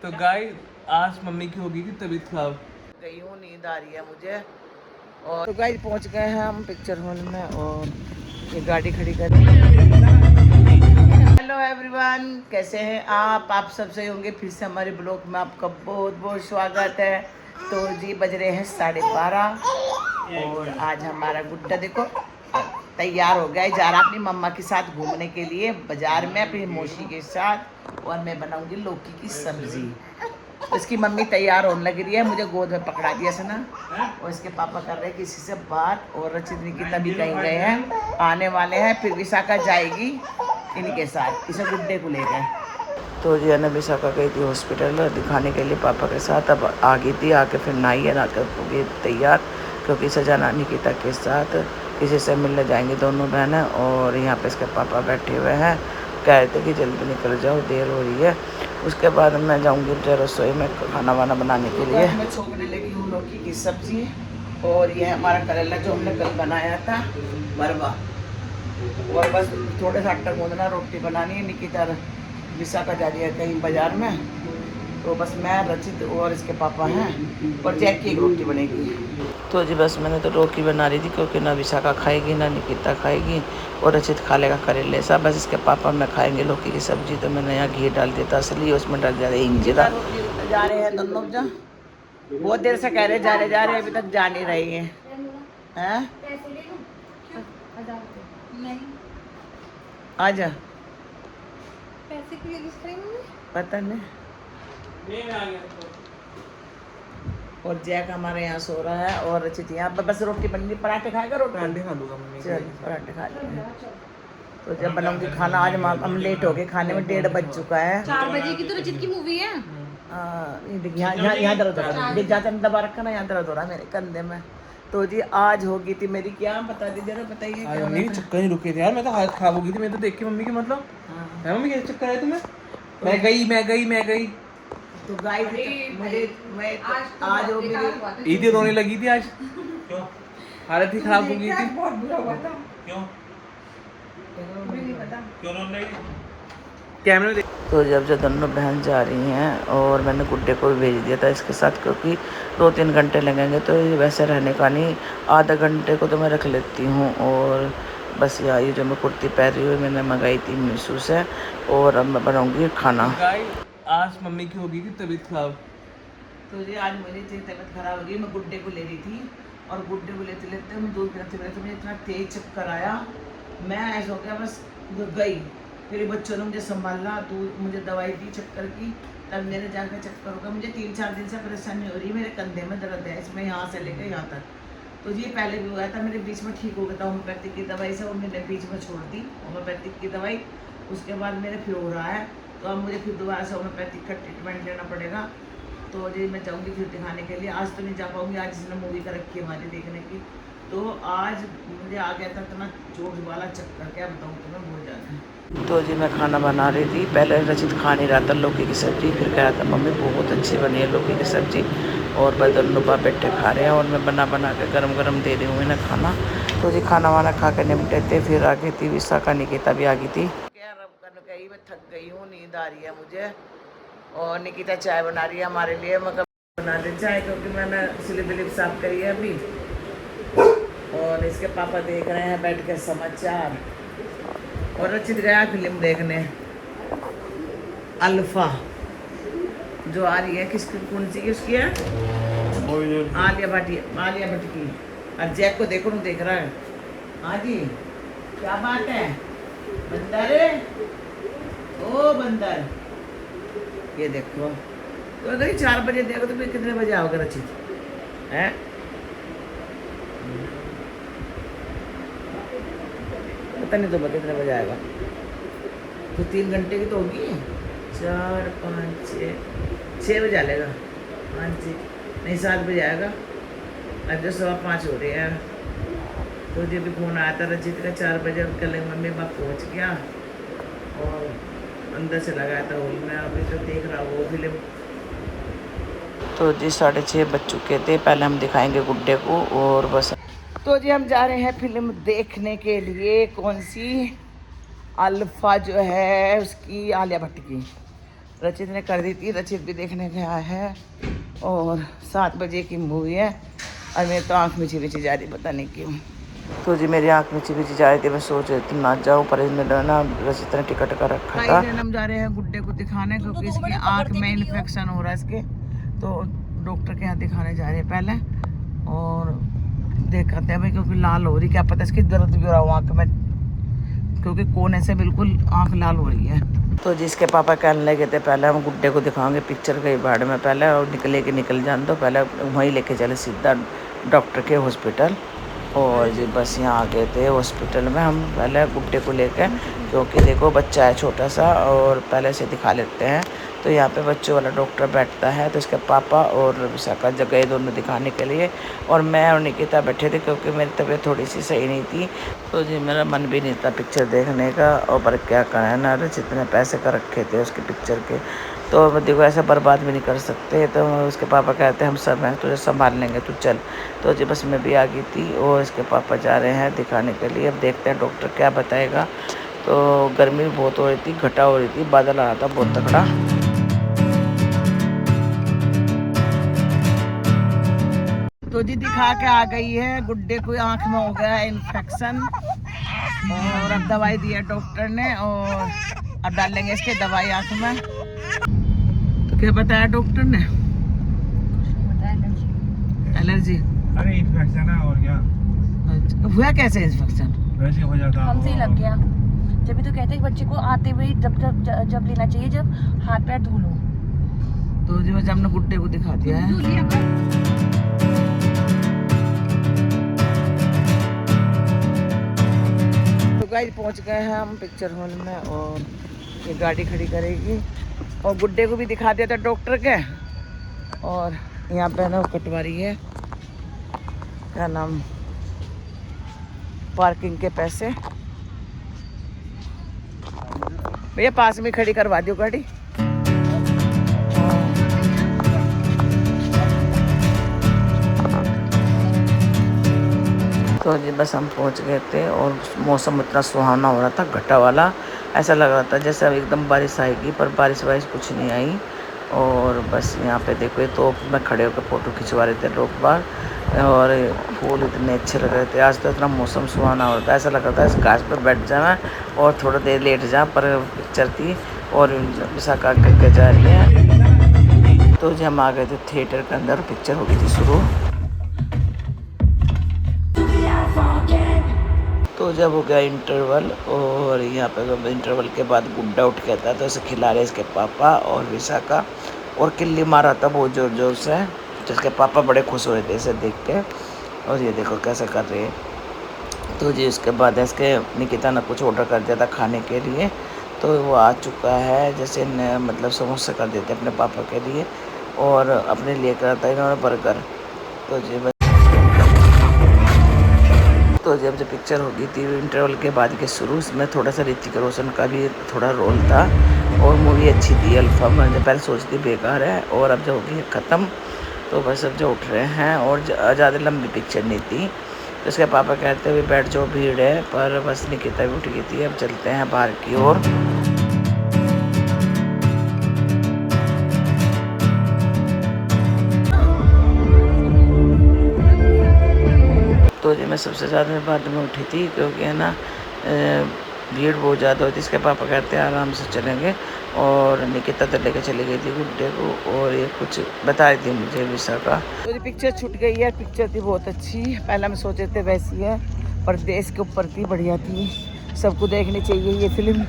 तो गाइस आज मम्मी की हो गई थी तबीयत खराब। गई हूँ, नींद आ रही है मुझे। और तो गाइस पहुँच गए हैं हम पिक्चर हॉल में और ये गाड़ी खड़ी कर। हेलो एवरीवन, कैसे हैं आप सब सही होंगे। फिर से हमारे ब्लॉग में आपका बहुत बहुत स्वागत है। तो जी बज रहे हैं 12:30 और आज हमारा गुड्डा देखो तैयार हो गया है, जा रहा अपनी मम्मा के साथ घूमने के लिए बाजार में अपनी मौसी के साथ। और मैं बनाऊंगी लौकी की सब्जी। तो इसकी मम्मी तैयार होने लग रही है, मुझे गोद में पकड़ा दिया से ना। और इसके पापा कर रहे हैं किसी से बात। और रचित निकिता भी कहीं गए हैं, आने वाले हैं। फिर विशाखा जाएगी इनके साथ, इसे गुड्डे को लेकर। तो जी है विशाखा गई थी हॉस्पिटल दिखाने के लिए पापा के साथ। अब आ गई थी, आके फिर नहाई है, नहाकर हो गई तैयार, क्योंकि सजाना निकिता के साथ किसी से मिलने जाएंगे दोनों बहनें। और यहाँ पे इसके पापा बैठे हुए हैं, कह रहे थे कि जल्दी निकल जाओ, देर हो रही है। उसके बाद मैं जाऊंगी रसोई में खाना वाना बनाने के लिए। मैं छोकने लगी हूँ लौकी की सब्जी। और यह हमारा करेला जो हमने कल बनाया था मरवा। और बस थोड़े सा आटा गूंदना, रोटी बनानी है। निकिता विशाखा जा रही है कहीं बाजार में, तो बस मैं रचित और इसके पापा हैं और जैक की एक रोटी बनेगी। तो जी बस मैंने तो रोटी बना रही थी, क्योंकि ना विशाखा खाएगी ना निकिता खाएगी और रचित खा लेगा करेले सा। बस इसके पापा में खाएंगे लौकी की सब्जी। तो मैंने यहाँ घी डाल दिया था, इसलिए उसमें डाल दिया हिंग जीरा। जा रहे हैं दोनों जा, बहुत देर से कह रहे जा रहे अभी तक जा नहीं रही है। आजा पैसे के लिए पता नहीं। और जैक हमारे यहाँ सो रहा है और रचित यहाँ बस रोटी बन गई। पराठे खाएगा? रोटी पराठे खा लूँगा मम्मी। चल पराठे खा लेंगे। तो जब बनाऊंगी खाना, आज हम लेट हो गए खाने में, 1:30 बज चुका है। 4 बजे की तो रचित की मूवी है। यहाँ दर्द हो रहा है, जहाँ दबा रखा ना, यहाँ दर्द हो रहा है मेरे कंधे में। तो जी आज होगी थी मेरी, क्या बता दीजिए जरा, बताइए। मम्मी चक्कर नहीं रुके थे यार, मैं तो हालत खराब हो गई थी। मैं तो देख के मम्मी के मतलब है, मम्मी कैसे चक्कर आए तुम्हें? मैं गई तो गाइस मुझे मैं आज हो मेरी ईदी रोने लगी थी आज। क्यों? हालत ही खराब हो गई थी। बहुत बुरा हुआ था। क्यों नहीं पता क्यों रोने लगी? कैमरे देख। तो जब दोनों बहन जा रही हैं और मैंने गुड्डे को भी भेज दिया था इसके साथ, क्योंकि 2-3 घंटे लगेंगे। तो ये वैसे रहने का नहीं, आधा घंटे को तो मैं रख लेती हूँ। और बस ये जो मैं कुर्ती पहन रही हूँ मैंने मंगाई थी मीशो से। और अब मैं बनाऊँगी खाना। आज मम्मी की हो गई थी तबीयत खराब। तो जी आज मेरी तबीयत खराब हो गई। मैं गुड्डे को ले रही थी और गुड्डे को लेते लेते मैं दूध पिलाते पिलाते मुझे इतना तेज चक्कर आया, मैं ऐसा हो गया बस गई। फिर बच्चों ने मुझे संभाला, दूध मुझे दवाई दी चक्कर की, तब मेरे जाकर चक्कर होगा। मुझे 3-4 दिन से परेशानी हो रही है, मेरे कंधे में दर्द है, इसमें यहाँ से लेकर यहाँ तक। तो ये पहले भी हुआ था, मेरे बीच में ठीक हो गया था होम्योपैथिक की दवाई से, और मैंने बीच में छोड़ दी होम्योपैथिक की दवाई। उसके बाद मेरे फिर हो रहा है, तो अब मुझे फिर दोबारा से होम्योपैथिक का ट्रीटमेंट लेना पड़ेगा। तो जी मैं जाऊँगी फिर दिखाने के लिए। आज तो नहीं जा पाऊँगी, आज इसने मूवी का रखी है हमारी देखने की। तो आज मुझे आ गया था इतना जोर वाला चक्कर, क्या बताऊँ तुम्हें, बहुत ज़्यादा। तो जी मैं खाना बना रही थी, पहले रचित खा नहीं रहा था लौकी की सब्ज़ी, फिर कह रहा था मम्मी बहुत अच्छी बनी है लौकी की सब्ज़ी। और बस दोनों बाप बेटे खा रहे हैं और मैं बना के गरम गरम दे रही हूँ इन्हें खाना। तो जी खाना वाना खा के निपटे थे। फिर आ गई थी विशाखा, निकिता भी आ गई थी। गई मैं थक गई हूँ, नींद आ रही है मुझे। और निकिता चाय बना रही है हमारे लिए, मगर बना दे चाय, क्योंकि मैंने स्लिप विलिप साफ करी है अभी। और इसके पापा देख रहे हैं बैठ के समाचार। और रचित गया फिल्म देखने अल्फा, जो आ रही है, किसकी कौन सी उसकी है? आलिया भट्ट की। और जैक को देखो, देख रहा है। हाँ जी क्या बात है बंदर, ओ बंदर, ये देखो। तो अगर 4 बजे देखो तो फिर कितने बजे आओगे रचित? है पता नहीं, तो कितने बजे आएगा? तो 3 घंटे की तो होगी, 4, 5, 6 बजे आ लेगा। 5 नहीं 7 बजे आएगा। अब जो 5:15 हो रहे हैं। तो जब भी फोन आया था रचित का 4 बजे, कल मम्मी बाप पहुँच गया और अंदर से लगाया था हॉल में। अभी तो देख रहा वो फिल्म। तो जी 6:30 बज चुके थे। पहले हम दिखाएंगे गुड्डे को और बस। तो जी हम जा रहे हैं फिल्म देखने के लिए, कौन सी? अल्फा जो है उसकी, आलिया भट्ट की। रचित ने कर दी थी, रचित भी देखने गया है। और 7 बजे की मूवी है और मेरी तो आँख मिची मिची जा रही, पता नहीं क्यों। तो जी मेरी आँख मिची मिची जा रही थी, मैं सोच रही थी ना जाऊँ, पर इसमें ना रचित ने टिकट का रखा था। हम जा रहे हैं गुड्डे को दिखाने, क्योंकि इसकी आँख में इन्फेक्शन हो रहा है इसके, तो डॉक्टर के यहाँ दिखाने जा रहे हैं पहले। और देखते हैं भाई, क्योंकि लाल हो रही, क्या पता इसकी दर्द भी हो रहा हो आँख में, क्योंकि कोने से बिल्कुल आँख लाल हो रही है। तो जिसके पापा कहने लगे थे पहले हम गुड्डे को दिखाएंगे पिक्चर के बारे में पहले, और निकले कि निकल जान दो, पहले वहीं लेके चले सीधा डॉक्टर के हॉस्पिटल। और जी बस यहाँ आ गए थे हॉस्पिटल में हम पहले गुड्डे को लेकर, क्योंकि देखो बच्चा है छोटा सा और पहले से दिखा लेते हैं। तो यहाँ पे बच्चों वाला डॉक्टर बैठता है, तो इसके पापा और विशाखा जगह दोनों दिखाने के लिए, और मैं और निकिता बैठे थे, क्योंकि मेरी तबीयत थोड़ी सी सही नहीं थी। तो जी मेरा मन भी नहीं था पिक्चर देखने का, और पर क्या करें ना, जितने पैसे का रखे थे उसके पिक्चर के, तो देखो ऐसे बर्बाद भी नहीं कर सकते। तो उसके पापा कहते हैं हम सब हैं, तुझे संभाल लेंगे, तू चल। तो जी बस मैं भी आ गई थी, और इसके पापा जा रहे हैं दिखाने के लिए। अब देखते हैं डॉक्टर क्या बताएगा। तो गर्मी भी बहुत हो रही थी, घटा हो रही थी, बादल आ रहा था बहुत तगड़ा। तो जी दिखा के आ गई है, गुड्डे को आँख में हो गया है इन्फेक्शन, और अब दवाई दी है डॉक्टर ने, और अब डाल लेंगे इसके दवाई आँख में। तो क्या बताया डॉक्टर ने? एलर्जी। अरे इन्फेक्शन है और क्या। अच्छा, हुआ कैसे इन्फेक्शन? वैसे हो जाता, हमसे ही लग गया। जब भी तो कहते हैं बच्चे को आते हुए जब लेना चाहिए, जब हाथ पैर धो लो। तो जी बस हमने गुड्डे को दिखा दिया है। तो गाइस पहुंच गए हैं हम पिक्चर हॉल में, और ये गाड़ी खड़ी करेगी, और गुड्डे को भी दिखा दिया था डॉक्टर के। और यहाँ पे ना कटवारी है, क्या नाम, पार्किंग के पैसे। भैया पास में खड़ी करवा दियो गाड़ी। तो जी बस हम पहुंच गए थे, और मौसम इतना सुहाना हो रहा था, घटा वाला, ऐसा लग रहा था जैसे अब एकदम बारिश आएगी, पर बारिश कुछ नहीं आई। और बस यहाँ पे देखो, ये तो में खड़े होकर फ़ोटो खिंचवा रहे थे लोग बाहर, और फूल इतने अच्छे लग रहे थे। आज तो इतना मौसम सुहाना हो रहा था, ऐसा लग रहा था इस घास पर बैठ जाना और थोड़ा देर लेट जा, पर पिक्चर थी और विशाखा करके जा रही है। तो जी हम आ गए थे थिएटर के अंदर, पिक्चर हो गई थी शुरू। तो जब हो गया इंटरवल, और यहाँ पे इंटरवल के बाद गुड्डा उठ गया था, तो इसे खिला रहे इसके पापा और विशाखा, और किल्ली मारा था बहुत ज़ोर ज़ोर से, जिसके पापा बड़े खुश हो रहे थे इसे देख के। और ये देखो कैसे कर रहे हैं। तो जी उसके बाद इसके निकिता ने कुछ ऑर्डर कर दिया था खाने के लिए, तो वो आ चुका है, जैसे मतलब समोसा कर देते अपने पापा के लिए, और अपने लिए करा था इन्होंने बर्गर। तो जब पिक्चर हो गई थी इंटरवल के बाद के शुरू, इसमें थोड़ा सा ऋतिक रोशन का भी थोड़ा रोल था, और मूवी अच्छी थी अल्फा। मैंने पहले सोचती बेकार है, और अब जो होगी ख़त्म। तो बस अब जो उठ रहे हैं, और ज़्यादा लंबी पिक्चर नहीं थी। तो उसके पापा कहते हुए बैठ जाओ, भीड़ है, पर बस निकिता भी उठ गई थी। अब चलते हैं बाहर की ओर। तो जी मैं सबसे ज़्यादा बाद में उठी थी, क्योंकि है ना भीड़ बहुत ज़्यादा होती। इसके पापा कहते हैं आराम से चलेंगे, और निकिता तो लेके चली गई थी गुड्डे को, और ये कुछ बता रही थी मुझे विशाखा। तो पिक्चर छूट गई है, पिक्चर थी बहुत अच्छी। पहले हम सोचे थे वैसी है, पर देश के ऊपर थी, बढ़िया थी, सबको देखनी चाहिए ये फिल्म,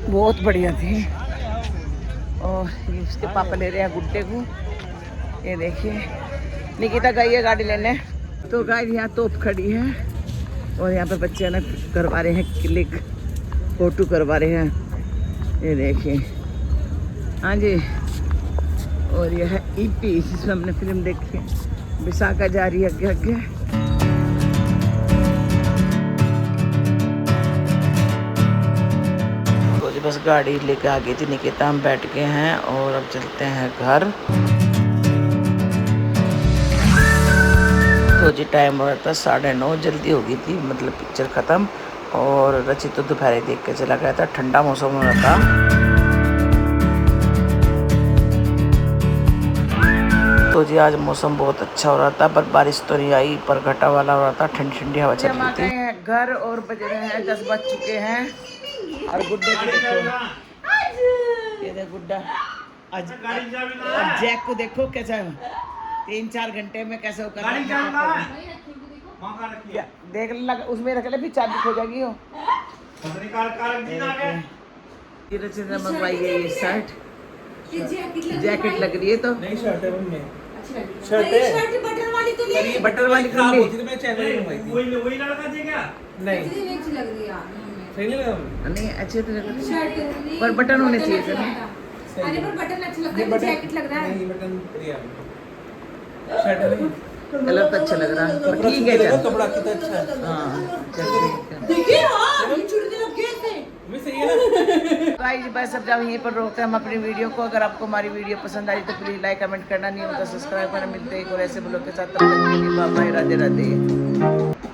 बहुत बढ़िया थी। और ये उसके पापा ले रहे हैं गुड्डे को, ये देखिए निकिता गई है गाड़ी लेने। तो गाड़ी यहाँ तोप खड़ी है, और यहाँ पे बच्चे ना करवा रहे हैं क्लिक, फोटो करवा रहे हैं, ये देखिए। हाँ जी, और यह है ईपी, जिसमें हमने फिल्म देखी है। विशाखा जा रही है आगे आगे। तो जी बस गाड़ी लेके आ गई थी निकिता, हम बैठ गए हैं, और अब चलते हैं घर। तो जी टाइम हो रहा था 9:30, जल्दी हो गई थी, मतलब पिक्चर ख़त्म। और रचित तो दोपहर देख के चला गया था, ठंडा मौसम हो रहा था। तो जी आज मौसम बहुत अच्छा हो रहा था, पर बारिश तो नहीं आई, पर घटा वाला हो रहा था, ठंडी ठंडी हवा चल रही थी। घर और बज रहे हैं 10 बज चुके हैं। और गुड्डे को देखो, ये देखो गुड्डा आज, और जैक को देखो कैसा 3-4 घंटे में कैसे होकर देख लग उसमें रख ले, फिर चाबी खो जाएगी हो। मंगवाई है ये शर्ट, जैकेट लग रही है तो नहीं शर्ट है मम्मी, शर्ट है बटन वाली तो पर ये बटन वाली खराब होती थी, मैं चैनल में मंगवाई थी। वही लड़का थे क्या? नहीं कितनी अच्छी लग रही है यार सही नहीं लगा मम्मी? नहीं अच्छे तो लग शर्ट पर बटन होने चाहिए थे ना। अरे पर बटन अच्छा लगता ये है, जैकेट लग रहा है। नहीं बटन रिया शर्ट है नहीं, कलर तो अच्छा लग रहा है, कपड़ा ठीक है कितना चल। कपड़ा कितना अच्छा है। हाँ चल ठीक है। देखिए हां ये चुड़ने लग गए थे। मम्मी सही है ना? तो गाइस बस अब जब यहीं पर रोकते हैं हम अपनी वीडियो को। अगर आपको हमारी वीडियो पसंद आई तो प्लीज लाइक कमेंट करना, नहीं होता सब्सक्राइब करना। मिलते हैं एक और ऐसे ब्लॉग के साथ, तब तक के लिए बाय बाय, राधे राधे।